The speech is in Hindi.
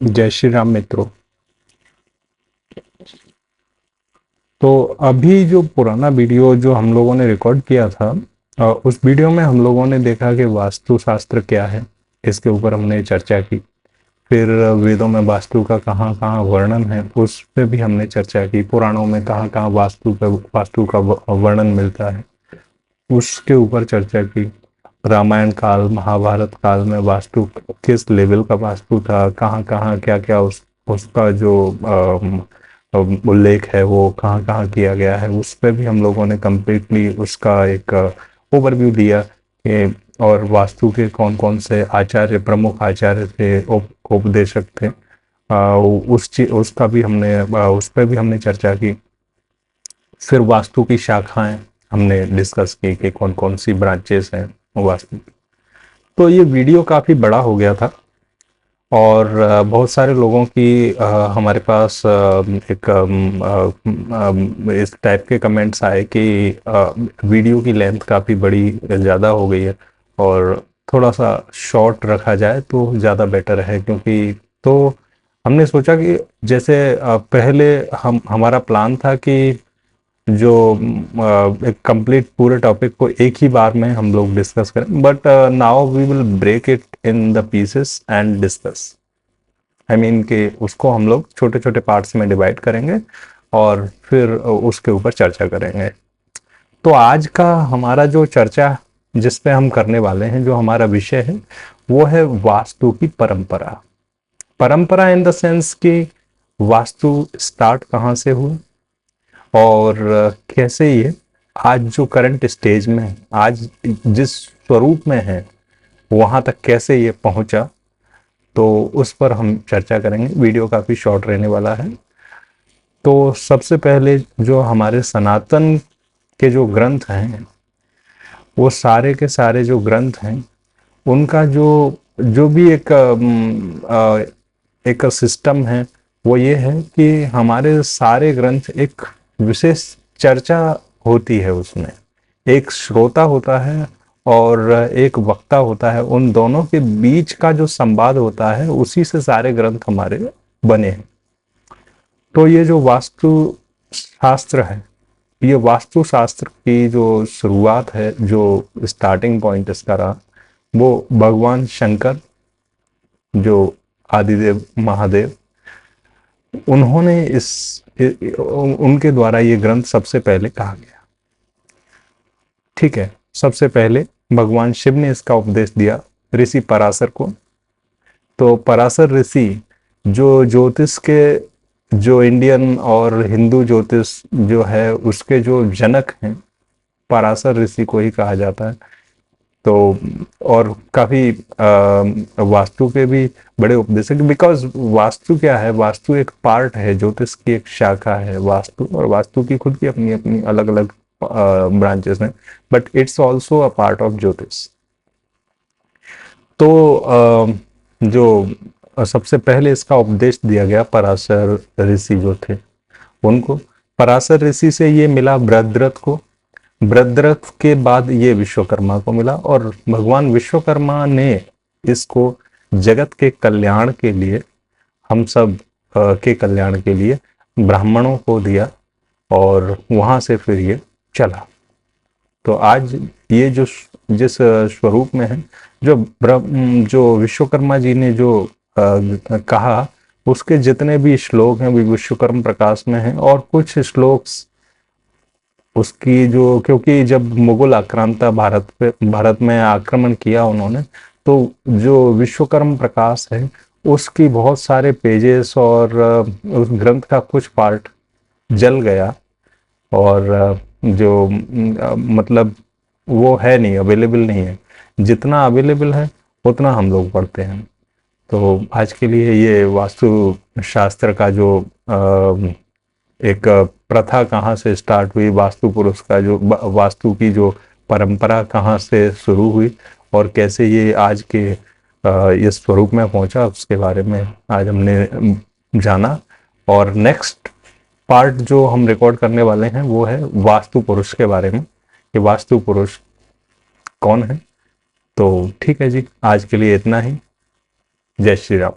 जय श्री राम मित्रों। तो अभी जो पुराना वीडियो जो हम लोगों ने रिकॉर्ड किया था, उस वीडियो में हम लोगों ने देखा कि वास्तुशास्त्र क्या है, इसके ऊपर हमने चर्चा की। फिर वेदों में वास्तु का कहाँ कहाँ वर्णन है उस पे भी हमने चर्चा की। पुराणों में कहाँ कहाँ वास्तु का वर्णन मिलता है उसके ऊपर चर्चा की। रामायण काल महाभारत काल में वास्तु किस लेवल का वास्तु था, कहाँ कहाँ क्या क्या उसका जो उल्लेख है वो कहाँ कहाँ किया गया है, उस पर भी हम लोगों ने कम्प्लीटली उसका एक ओवरव्यू दिया कि और वास्तु के कौन कौन से आचार्य प्रमुख आचार्य थे, उपदेशक थे। उसका भी हमने उस पर भी हमने चर्चा की। फिर वास्तु की शाखाएं हमने डिस्कस की कि कौन कौन सी ब्रांचेस हैं वास्तु। तो ये वीडियो काफ़ी बड़ा हो गया था और बहुत सारे लोगों की हमारे पास एक इस टाइप के कमेंट्स आए कि वीडियो की लेंथ काफ़ी बड़ी ज़्यादा हो गई है और थोड़ा सा शॉर्ट रखा जाए तो ज़्यादा बेटर है। क्योंकि तो हमने सोचा कि जैसे पहले हमारा प्लान था कि जो एक कंप्लीट पूरे टॉपिक को एक ही बार में हम लोग डिस्कस करें, but now we will break it in the pieces and discuss. I mean कि उसको हम लोग छोटे छोटे पार्ट्स में डिवाइड करेंगे और फिर उसके ऊपर चर्चा करेंगे। तो आज का हमारा जो चर्चा जिस पे हम करने वाले हैं, जो हमारा विषय है, वो है वास्तु की परंपरा। परंपरा इन द सेंस कि वास्तु स्टार्ट कहाँ से हुआ और कैसे ये आज जो करंट स्टेज में है, आज जिस स्वरूप में है, वहाँ तक कैसे ये पहुँचा, तो उस पर हम चर्चा करेंगे। वीडियो काफ़ी शॉर्ट रहने वाला है। तो सबसे पहले जो हमारे सनातन के जो ग्रंथ हैं, वो सारे के सारे जो ग्रंथ हैं, उनका जो जो भी एक सिस्टम है, वो ये है कि हमारे सारे ग्रंथ एक विशेष चर्चा होती है उसमें। एक श्रोता होता है और एक वक्ता होता है, उन दोनों के बीच का जो संवाद होता है उसी से सारे ग्रंथ हमारे बने हैं। तो ये जो वास्तु शास्त्र है, ये वास्तु शास्त्र की जो शुरुआत है, जो स्टार्टिंग पॉइंट इसका रहा, वो भगवान शंकर जो आदिदेव महादेव, उन्होंने उनके द्वारा ये ग्रंथ सबसे पहले कहा गया। ठीक है, सबसे पहले भगवान शिव ने इसका उपदेश दिया ऋषि पराशर को। तो पराशर ऋषि जो ज्योतिष के, जो इंडियन और हिंदू ज्योतिष जो है उसके जो जनक हैं, पराशर ऋषि को ही कहा जाता है। तो और काफ़ी वास्तु के भी बड़े उपदेशक, बिकॉज वास्तु क्या है, वास्तु एक पार्ट है, ज्योतिष की एक शाखा है वास्तु, और वास्तु की खुद की अपनी अपनी अलग अलग ब्रांचेस हैं, but it's also a part of ज्योतिष। तो जो सबसे पहले इसका उपदेश दिया गया पराशर ऋषि जो थे उनको, पराशर ऋषि से ये मिला बृहद्रथ को, बृहद्रथ के बाद ये विश्वकर्मा को मिला, और भगवान विश्वकर्मा ने इसको जगत के कल्याण के लिए, हम सब के कल्याण के लिए ब्राह्मणों को दिया और वहाँ से फिर ये चला। तो आज ये जो जिस स्वरूप में है, जो विश्वकर्मा जी ने जो कहा, उसके जितने भी श्लोक हैं वो विश्वकर्म प्रकाश में हैं, और कुछ श्लोक उसकी जो, क्योंकि जब मुगल आक्रांता भारत में आक्रमण किया उन्होंने, तो जो विश्वकर्म प्रकाश है उसकी बहुत सारे पेजेस और उस ग्रंथ का कुछ पार्ट जल गया, और जो मतलब वो है नहीं, अवेलेबल नहीं है। जितना अवेलेबल है उतना हम लोग पढ़ते हैं। तो आज के लिए ये वास्तु शास्त्र का जो एक प्रथा कहाँ से स्टार्ट हुई, वास्तु पुरुष का जो वास्तु की जो परंपरा कहाँ से शुरू हुई और कैसे ये आज के इस स्वरूप में पहुंचा, उसके बारे में आज हमने जाना। और नेक्स्ट पार्ट जो हम रिकॉर्ड करने वाले हैं वो है वास्तु पुरुष के बारे में, कि वास्तु पुरुष कौन है। तो ठीक है जी, आज के लिए इतना ही। जय श्री राम।